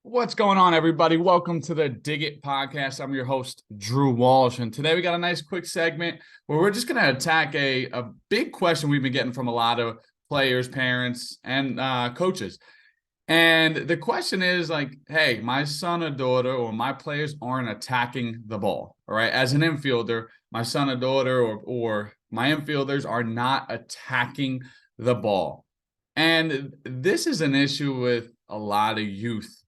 What's going on, everybody? Welcome to the Dig It podcast. I'm your host, Drew Walsh, and today we got a nice quick segment where we're just going to attack a big question we've been getting from a lot of players, parents, and coaches. And the question is like, hey, my son or daughter or my players aren't attacking the ball, all right? As an infielder, my son or daughter or my infielders are not attacking the ball. And this is an issue with a lot of youth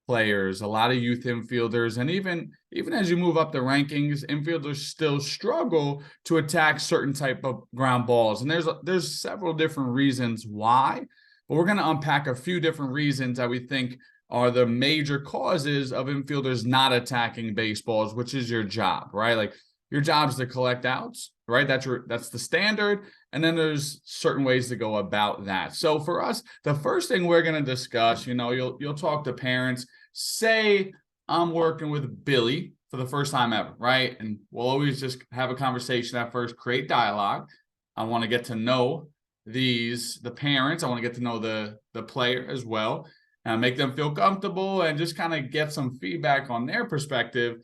players, a lot of youth infielders, and even as you move up the rankings, infielders still struggle to attack certain type of ground balls. And there's several different reasons why, but we're going to unpack a few different reasons that we think are the major causes of infielders not attacking baseballs, which is your job, right? Like your job is to collect outs, right? That's the standard. And then there's certain ways to go about that. So for us, the first thing we're going to discuss, you'll talk to parents. Say I'm working with Billy for the first time ever, right? And we'll always just have a conversation at first, create dialogue. I want to get to know the parents. I want to get to know the player as well, and make them feel comfortable and just kind of get some feedback on their perspective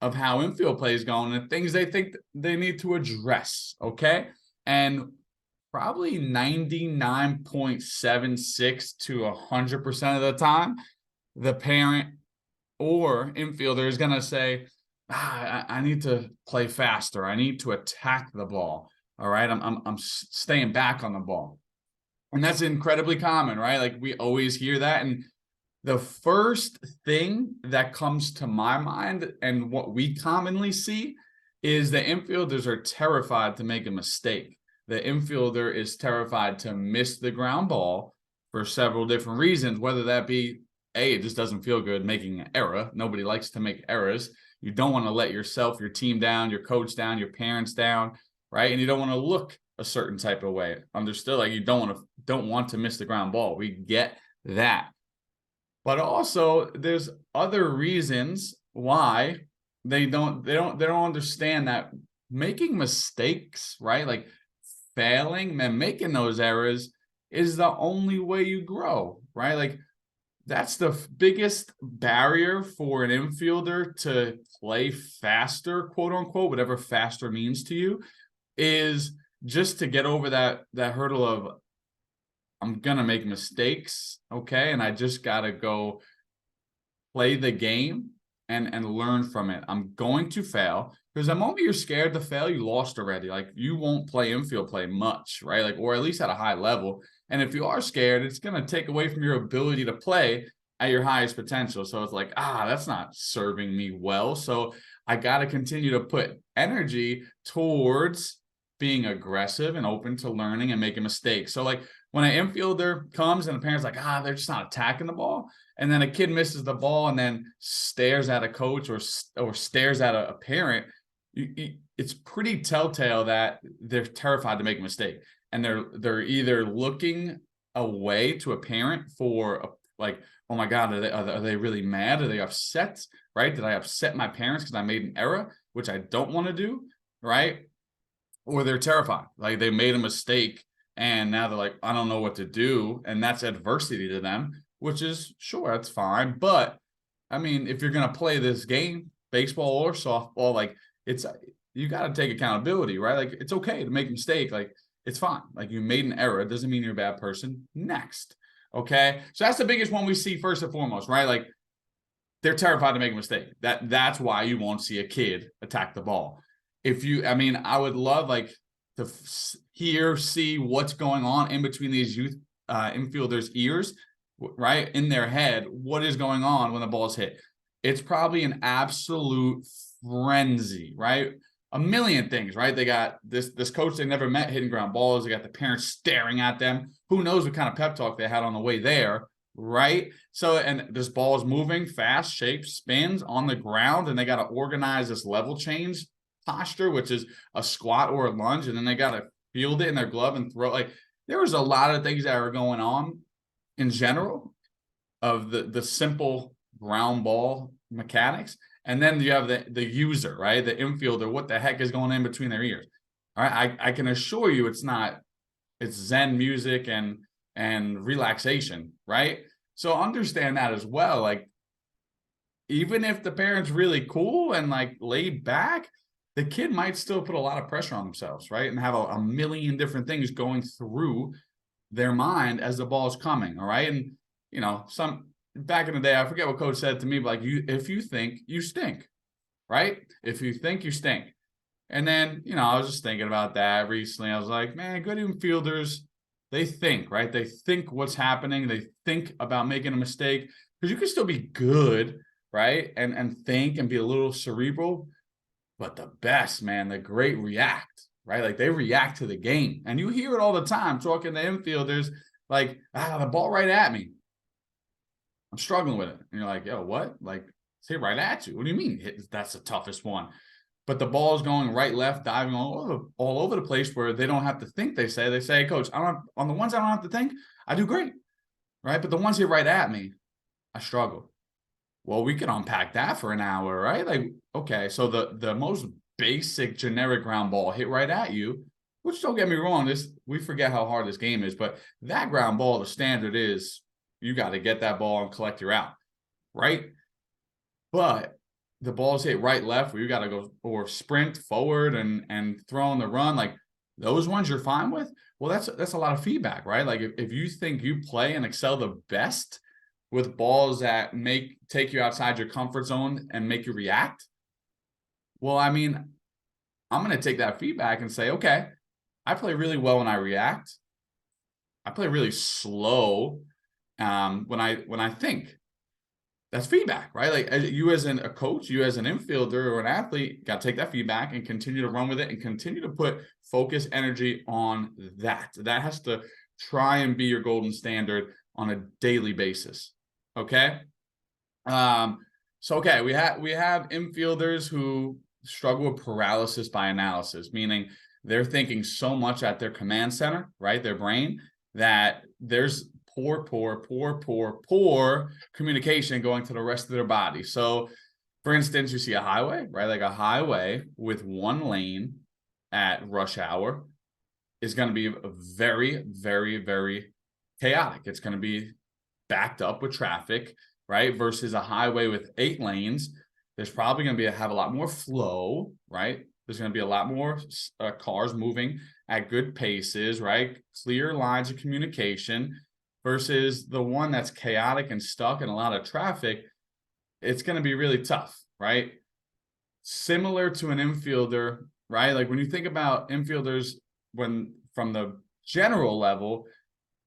of how infield play is going and things they think they need to address, okay? And probably 99.76 to 100% of the time, the parent or infielder is going to say, I need to play faster. I need to attack the ball. All right. I'm staying back on the ball. And that's incredibly common, right? Like we always hear that. And the first thing that comes to my mind and what we commonly see is the infielders are terrified to make a mistake. The infielder is terrified to miss the ground ball for several different reasons, whether that be, it just doesn't feel good making an error. Nobody likes to make errors. You don't want to let yourself, your team down, your coach down, your parents down, right? And you don't want to look a certain type of way. Understood? Like you don't want to miss the ground ball. We get that. But also there's other reasons why they don't understand that making mistakes, right? Like failing and making those errors is the only way you grow, right? Like that's the biggest barrier for an infielder to play faster, quote unquote, whatever faster means to you, is just to get over that hurdle of I'm gonna make mistakes, okay, and I just gotta go play the game and learn from it. I'm going to fail because the moment you're scared to fail, you lost already. Like you won't play infield play much, right? Like, or at least at a high level. And if you are scared, it's going to take away from your ability to play at your highest potential. So it's like, that's not serving me well. So I got to continue to put energy towards being aggressive and open to learning and making mistakes. So like when an infielder comes and the parent's like, they're just not attacking the ball. And then a kid misses the ball and then stares at a coach or stares at a parent, it's pretty telltale that they're terrified to make a mistake. And they're either looking away to a parent for like, oh my God, are they really mad? Are they upset? Right? Did I upset my parents because I made an error, which I don't want to do? Right? Or they're terrified, like they made a mistake and now they're like, I don't know what to do. And that's adversity to them, which is sure, that's fine. But I mean, if you're going to play this game, baseball or softball, like you got to take accountability, right? Like it's okay to make a mistake. Like it's fine. Like you made an error. It doesn't mean you're a bad person. Next. Okay. So that's the biggest one we see first and foremost, right? Like they're terrified to make a mistake. That's why you won't see a kid attack the ball. I would love like to see what's going on in between these youth infielders' ears, right? In their head, what is going on when the ball is hit? It's probably an absolute frenzy, right? A million things, right? They got this coach they never met hitting ground balls. They got the parents staring at them. Who knows what kind of pep talk they had on the way there, right? So, and this ball is moving fast, shapes, spins on the ground, and they got to organize this level change posture, which is a squat or a lunge, and then they got to field it in their glove and throw. Like there was a lot of things that were going on in general of the simple ground ball mechanics. And then you have the user, right? The infielder, what the heck is going in between their ears? All right. I can assure you it's Zen music and relaxation, right? So understand that as well. Like, even if the parent's really cool and like laid back, the kid might still put a lot of pressure on themselves, right? And have a million different things going through their mind as the ball's coming. All right. And some back in the day, I forget what coach said to me, but like, if you think, you stink, right? If you think, you stink. And then, I was just thinking about that recently. I was like, man, good infielders, they think, right? They think what's happening. They think about making a mistake, because you can still be good, right? And think and be a little cerebral. But the best, man, the great react, right? Like, they react to the game. And you hear it all the time talking to infielders, like, the ball right at me. I'm struggling with it. And you're like, yo, what? Like, it's hit right at you. What do you mean? That's the toughest one. But the ball is going right, left, diving all over the place, where they don't have to think. They say, Coach, on the ones I don't have to think, I do great, right? But the ones hit right at me, I struggle. Well, we can unpack that for an hour, right? Like, okay, so the most basic generic ground ball hit right at you, which, don't get me wrong, we forget how hard this game is, but that ground ball, the standard is you got to get that ball and collect your out, right? But the ball's hit right, left, where you got to go or sprint forward and throw on the run, like those ones you're fine with. Well, that's a lot of feedback, right? Like, if you think you play and excel the best with balls that take you outside your comfort zone and make you react, well, I mean, I'm going to take that feedback and say, okay, I play really well when I react. I play really slow when I think. That's feedback, right? Like, you as a coach, you as an infielder or an athlete, got to take that feedback and continue to run with it and continue to put focus, energy on that. That has to try and be your golden standard on a daily basis. Okay. So we have infielders who struggle with paralysis by analysis, meaning they're thinking so much at their command center, right? Their brain, that there's poor communication going to the rest of their body. So, for instance, you see a highway, right? Like, a highway with one lane at rush hour is going to be very, very, very chaotic. It's going to be backed up with traffic, right? Versus a highway with 8 lanes. There's probably going to have a lot more flow, right? There's going to be a lot more cars moving at good paces, right? Clear lines of communication. Versus the one that's chaotic and stuck in a lot of traffic, it's going to be really tough, right? Similar to an infielder, right? Like, when you think about infielders, from the general level,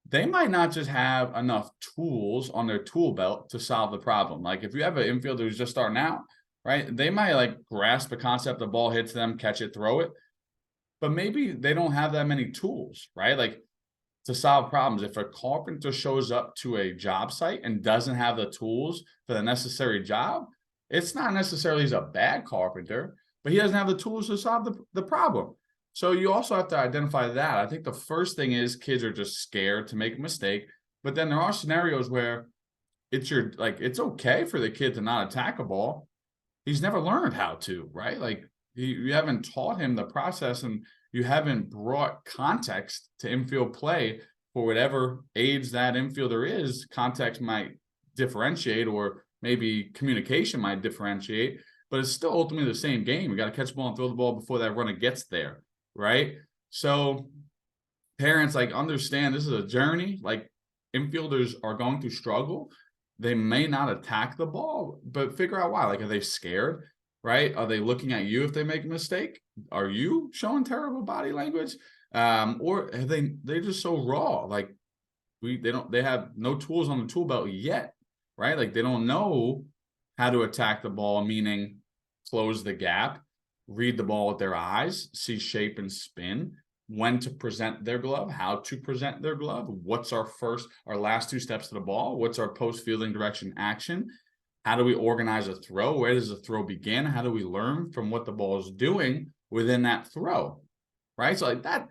they might not just have enough tools on their tool belt to solve the problem. Like, if you have an infielder who's just starting out, right, they might like grasp the concept, the ball hits them, catch it, throw it, but maybe they don't have that many tools, right? Like, to solve problems. If a carpenter shows up to a job site and doesn't have the tools for the necessary job, it's not necessarily he's a bad carpenter, but he doesn't have the tools to solve the problem. So you also have to identify that. I think the first thing is kids are just scared to make a mistake, but then there are scenarios where it's okay for the kid to not attack a ball. He's never learned how to, right? Like, you haven't taught him the process, and you haven't brought context to infield play. For whatever age that infielder is, context might differentiate, or maybe communication might differentiate, but it's still ultimately the same game. We got to catch the ball and throw the ball before that runner gets there, right? So parents, like, understand this is a journey. Like, infielders are going to struggle. They may not attack the ball, but figure out why. Like, are they scared? Right? Are they looking at you if they make a mistake? Are you showing terrible body language? Or are they're just so raw? Like, they have no tools on the tool belt yet, right? Like, they don't know how to attack the ball, meaning close the gap, read the ball with their eyes, see shape and spin, when to present their glove, how to present their glove, what's our last 2 steps to the ball, what's our post fielding direction action, how do we organize a throw, where does the throw begin, how do we learn from what the ball is doing within that throw, right? So, like, that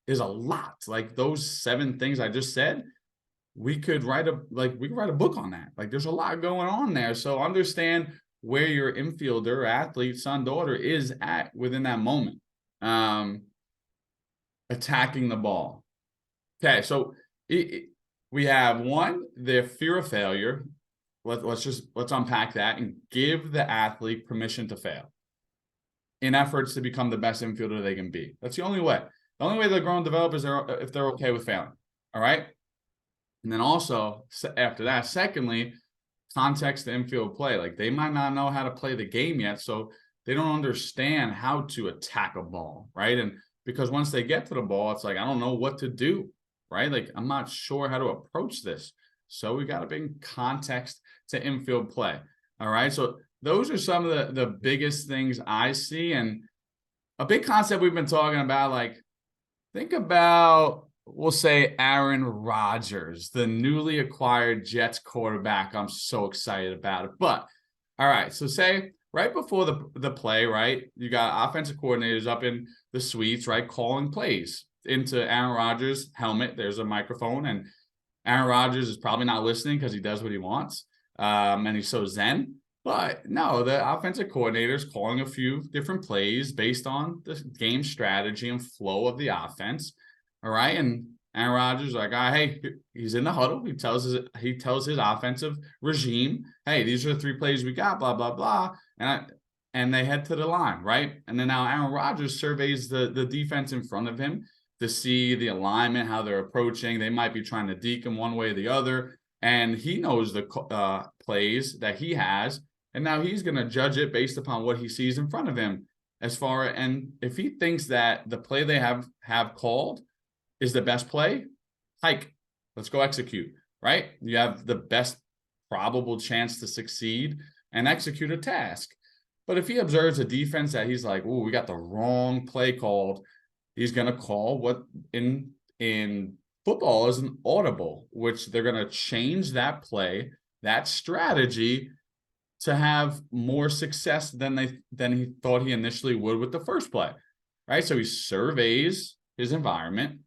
is a lot. Like, those 7 things I just said, we could write a book on that. Like, there's a lot going on there. So understand where your infielder, athlete, son, daughter is at within that moment. Attacking the ball. Okay, so We have one, the fear of failure. Let's unpack that and give the athlete permission to fail in efforts to become the best infielder they can be. That's the only way. The only way they're growing and develop is if they're okay with failing. All right. And then also after that, secondly, context to infield play. Like they might not know how to play the game yet, so they don't understand how to attack a ball, right? And because once they get to the ball, it's like, I don't know what to do, right? Like I'm not sure how to approach this. So we got to bring context to infield play. All right. So those are some of the biggest things I see. And a big concept we've been talking about, like, think about, we'll say, Aaron Rodgers, the newly acquired Jets quarterback. I'm so excited about it. But all right, so say right before the play, right, you got offensive coordinators up in the suites, right, calling plays into Aaron Rodgers' helmet. There's a microphone, and Aaron Rodgers is probably not listening because he does what he wants, and he's so zen. But no, the offensive coordinator is calling a few different plays based on the game strategy and flow of the offense. All right. And Aaron Rodgers is like, hey, he's in the huddle. He tells his offensive regime, hey, these are the 3 plays we got, blah, blah, blah. And they head to the line, right? And then now Aaron Rodgers surveys the defense in front of him to see the alignment, how they're approaching. They might be trying to deke him one way or the other. And he knows the plays that he has. And now he's going to judge it based upon what he sees in front of him. And if he thinks that the play they have called is the best play, hike. Let's go execute, right? You have the best probable chance to succeed and execute a task. But if he observes a defense that he's like, oh, we got the wrong play called, he's going to call what in football is an audible, which they're going to change that play, that strategy, to have more success than he thought he initially would with the first play, right? So he surveys his environment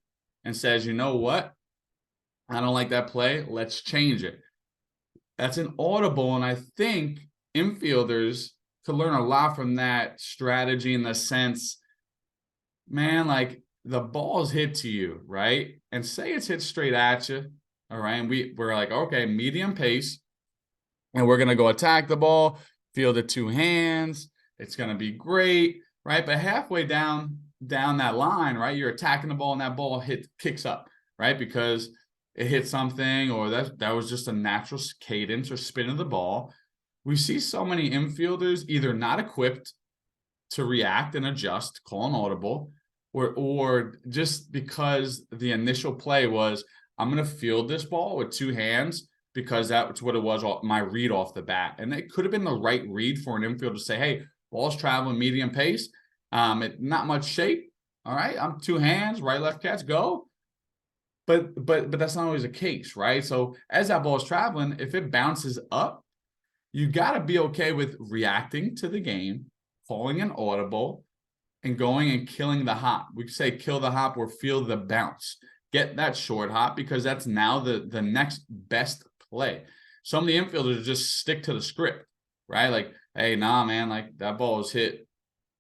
and says, you know what? I don't like that play. Let's change it. That's an audible, and I think infielders could learn a lot from that strategy in the sense, man, like the ball's hit to you, right? And say it's hit straight at you, all right? And we're like, okay, medium pace, and we're going to go attack the ball, field it 2 hands. It's going to be great, right? But halfway down that line, right, you're attacking the ball and that ball kicks up, right? Because it hit something, or that was just a natural cadence or spin of the ball. We see so many infielders either not equipped to react and adjust, call an audible, or just because the initial play was, I'm going to field this ball with 2 hands, because that's what it was, my read off the bat. And it could have been the right read for an infielder to say, hey, ball's traveling medium pace, not much shape. All right, I'm 2 hands, right, left catch, go. But that's not always the case, right? So as that ball is traveling, if it bounces up, you got to be okay with reacting to the game, calling an audible, and going and killing the hop. We say kill the hop or feel the bounce. Get that short hop, because that's now the next best play. Some of the infielders just stick to the script, right? Like, hey, nah, man, like that ball was hit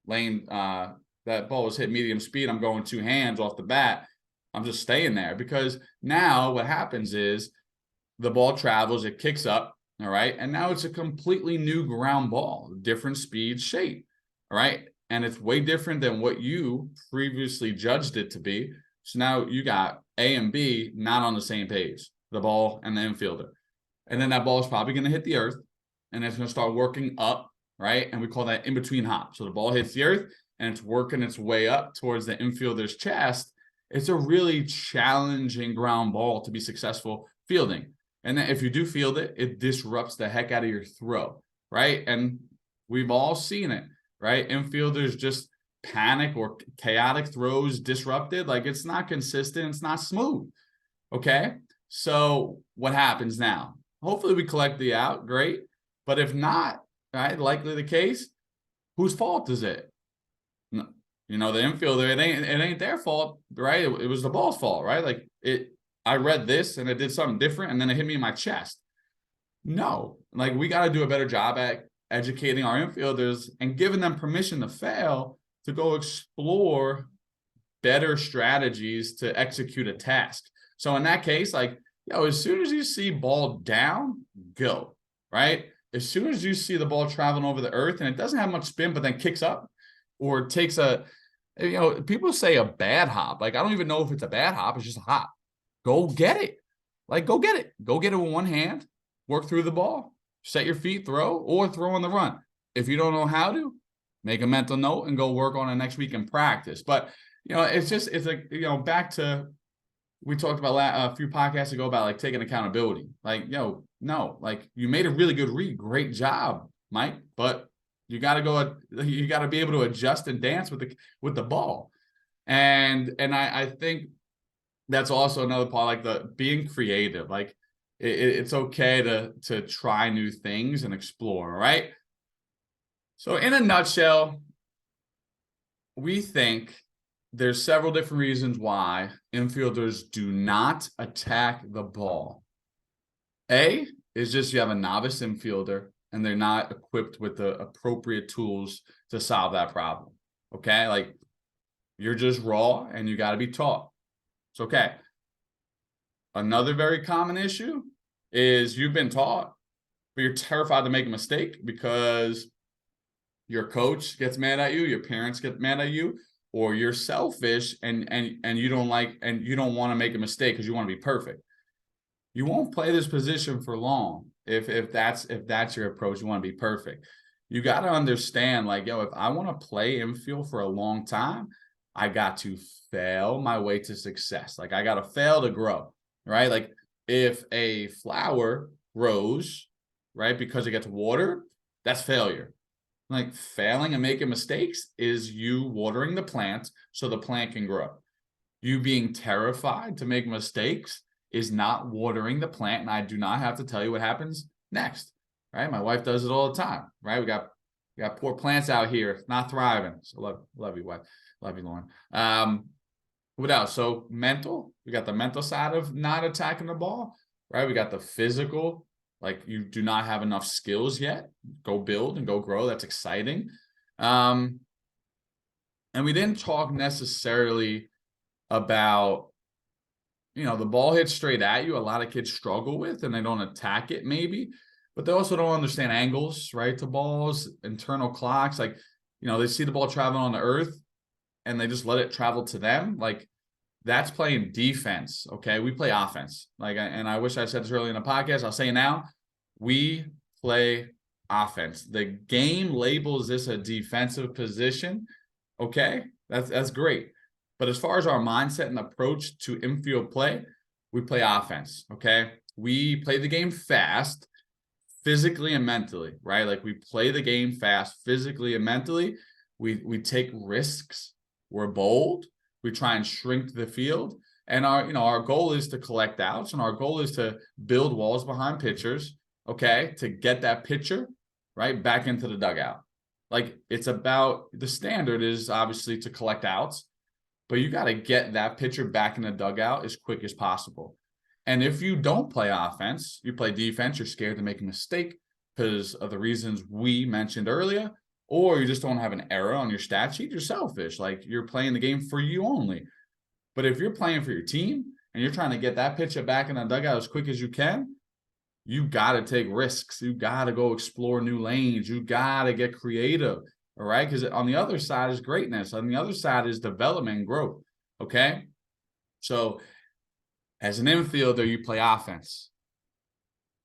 that ball was hit medium speed. I'm going 2 hands off the bat. I'm just staying there, because now what happens is the ball travels, it kicks up, all right? And now it's a completely new ground ball, different speed, shape, all right? And it's way different than what you previously judged it to be. So now you got A and B not on the same page, the ball and the infielder. And then that ball is probably going to hit the earth, and it's going to start working up, right? And we call that in-between hop. So the ball hits the earth, and it's working its way up towards the infielder's chest. It's a really challenging ground ball to be successful fielding. And then if you do field it, it disrupts the heck out of your throw, right? And we've all seen it, right? Infielders just panic, or chaotic throws disrupted. Like, it's not consistent. It's not smooth. Okay. So what happens now? Hopefully we collect the out. Great. But if not, right, likely the case, whose fault is it? You know, the infielder, it ain't their fault, right? It was the ball's fault, right? Like, I read this and it did something different, and then it hit me in my chest. No, like, we got to do a better job at educating our infielders and giving them permission to fail, to go explore better strategies to execute a task. So in that case, like, as soon as you see ball down, go, right? As soon as you see the ball traveling over the earth and it doesn't have much spin, but then kicks up or takes people say a bad hop. Like, I don't even know if it's a bad hop. It's just a hop. Go get it. Like, go get it. Go get it with one hand, work through the ball, set your feet, throw, or throw on the run. If you don't know how to, make a mental note and go work on it next week and practice. But, it's like, back to, we talked about a few podcasts ago about like taking accountability. Like, no, like, you made a really good read. Great job, Mike. But you got to be able to adjust and dance with the ball. And I think that's also another part, like the being creative. Like, it's okay to try new things and explore, right? So in a nutshell, we think there's several different reasons why infielders do not attack the ball. A is just you have a novice infielder and they're not equipped with the appropriate tools to solve that problem. Okay? Like, you're just raw and you got to be taught. It's okay. Another very common issue is you've been taught, but you're terrified to make a mistake because your coach gets mad at you, your parents get mad at you, or you're selfish and you don't want to make a mistake because you want to be perfect. You won't play this position for long if that's your approach. You want to be perfect. You got to understand, like, if I want to play infield for a long time, I got to fail my way to success. Like, I got to fail to grow, right? Like, if a flower grows, right, because it gets water, that's failure. Like, failing and making mistakes is you watering the plant so the plant can grow. You being terrified to make mistakes is not watering the plant, and I do not have to tell you what happens next, right? My wife does it all the time, right? We got poor plants out here not thriving. So love you, wife, love you, Lauren. What else? So mental, we got the mental side of not attacking the ball, right? We got the physical, like, you do not have enough skills yet. Go build and go grow. That's exciting. And we didn't talk necessarily about, the ball hits straight at you. A lot of kids struggle with, and they don't attack it maybe, but they also don't understand angles, right? To balls, internal clocks. Like, they see the ball traveling on the earth and they just let it travel to them. Like, that's playing defense. Okay. We play offense. Like, and I wish I said this earlier in the podcast. I'll say it now. We play offense. The game labels this a defensive position. Okay. That's great. But as far as our mindset and approach to infield play, we play offense. Okay. We play the game fast, physically and mentally, right? Like, we play the game fast, physically and mentally. We take risks. We're bold. We try and shrink the field. And our goal is to collect outs, and our goal is to build walls behind pitchers, okay, to get that pitcher right back into the dugout. Like, it's about, the standard is obviously to collect outs, but you got to get that pitcher back in the dugout as quick as possible. And if you don't play offense, you play defense, you're scared to make a mistake because of the reasons we mentioned earlier, or you just don't have an error on your stat sheet, you're selfish. Like, you're playing the game for you only. But if you're playing for your team and you're trying to get that pitcher back in the dugout as quick as you can, you got to take risks. You got to go explore new lanes. You got to get creative, all right? Because on the other side is greatness. On the other side is development and growth, okay? So as an infielder, you play offense.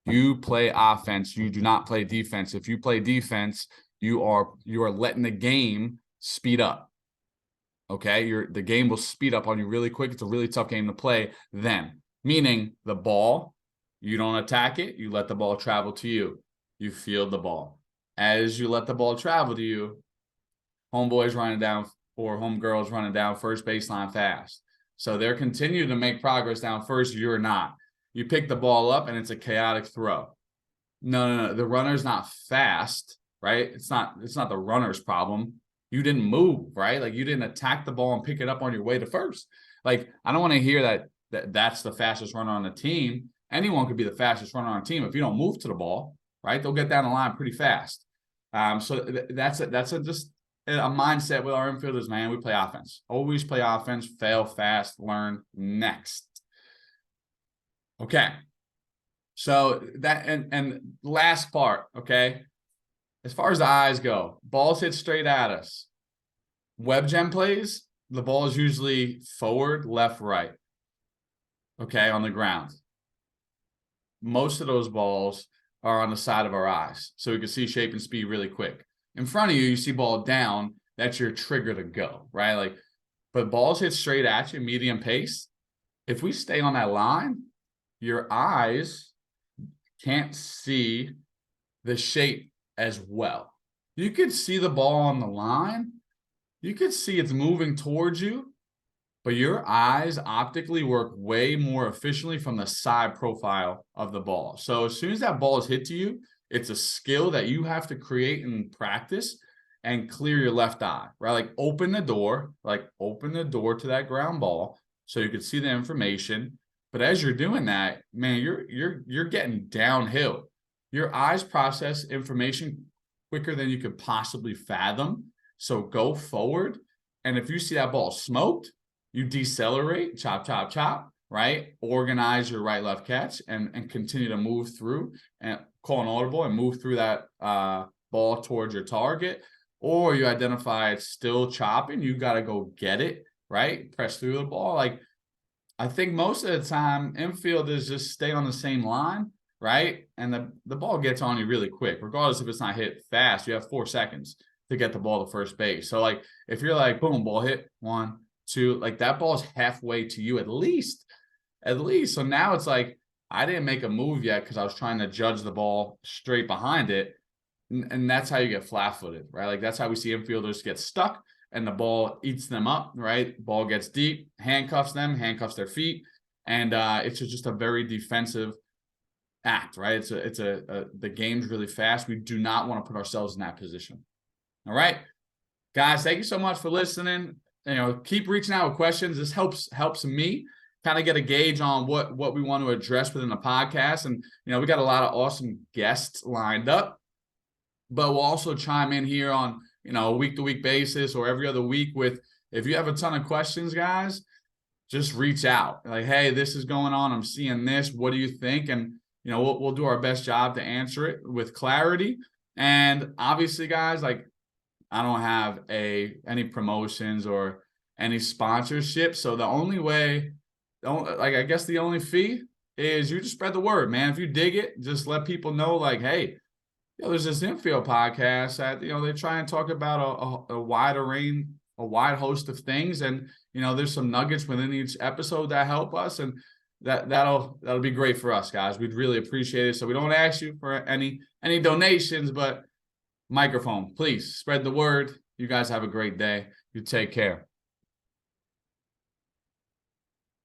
You play offense. You do not play defense. If you play defense, you are letting the game speed up. Okay, the game will speed up on you really quick. It's a really tough game to play then. Meaning, the ball, you don't attack it. You let the ball travel to you. You field the ball. As you let the ball travel to you, homeboy's running down or homegirl's running down first baseline fast. So they're continuing to make progress down first. You're not. You pick the ball up and it's a chaotic throw. No. The runner's not fast, right? It's not the runner's problem. You didn't move, right? Like, you didn't attack the ball and pick it up on your way to first. Like, I don't want to hear that's the fastest runner on the team. Anyone could be the fastest runner on a team. If you don't move to the ball, right, they'll get down the line pretty fast. So that's just a mindset with our infielders, man. We play offense. Always play offense, fail fast, learn next. Okay. So that, and last part, okay? As far as the eyes go, balls hit straight at us. Web gem plays, the ball is usually forward, left, right, okay, on the ground. Most of those balls are on the side of our eyes, so we can see shape and speed really quick. In front of you, you see ball down, that's your trigger to go, right? Like, but balls hit straight at you, medium pace. If we stay on that line, your eyes can't see the shape as well. You could see the ball on the line. You could see it's moving towards you, but your eyes optically work way more efficiently from the side profile of the ball. So as soon as that ball is hit to you, it's a skill that you have to create and practice and clear your left eye, right? Like open the door to that ground ball so you can see the information. But as you're doing that, man, you're getting downhill. Your eyes process information quicker than you could possibly fathom. So go forward. And if you see that ball smoked, you decelerate, chop, chop, chop, right? Organize your right left catch and continue to move through and call an audible and move through that ball towards your target. Or you identify it's still chopping, you got to go get it, right? Press through the ball. Like, I think most of the time, infielders just stay on the same line, right? And the ball gets on you really quick, regardless if it's not hit fast. You have 4 seconds to get the ball to first base. So, like, if you're like, boom, ball hit, 1, 2, like that ball's halfway to you at least. So now it's like, I didn't make a move yet because I was trying to judge the ball straight behind it. And that's how you get flat-footed, right? Like that's how we see infielders get stuck and the ball eats them up, right? Ball gets deep, handcuffs them, handcuffs their feet, and it's just a very defensive act, right? The game's really fast. We do not want to put ourselves in that position. All right, guys, thank you so much for listening. Keep reaching out with questions. This helps me kind of get a gauge on what we want to address within the podcast. And we got a lot of awesome guests lined up, but we'll also chime in here on a week-to-week basis or every other week with, if you have a ton of questions, guys, just reach out. Like, hey, this is going on. I'm seeing this. What do you think? And we'll do our best job to answer it with clarity. And obviously, guys, like, I don't have any promotions or any sponsorship. So the only way, I guess the only fee is you just spread the word, man. If you dig it, just let people know, like, hey, there's this Infield podcast that, they try and talk about a wide host of things. And, there's some nuggets within each episode that help us. And that'll be great for us, guys. We'd really appreciate it. So we don't ask you for any donations, but microphone, please spread the word. You guys have a great day. You take care.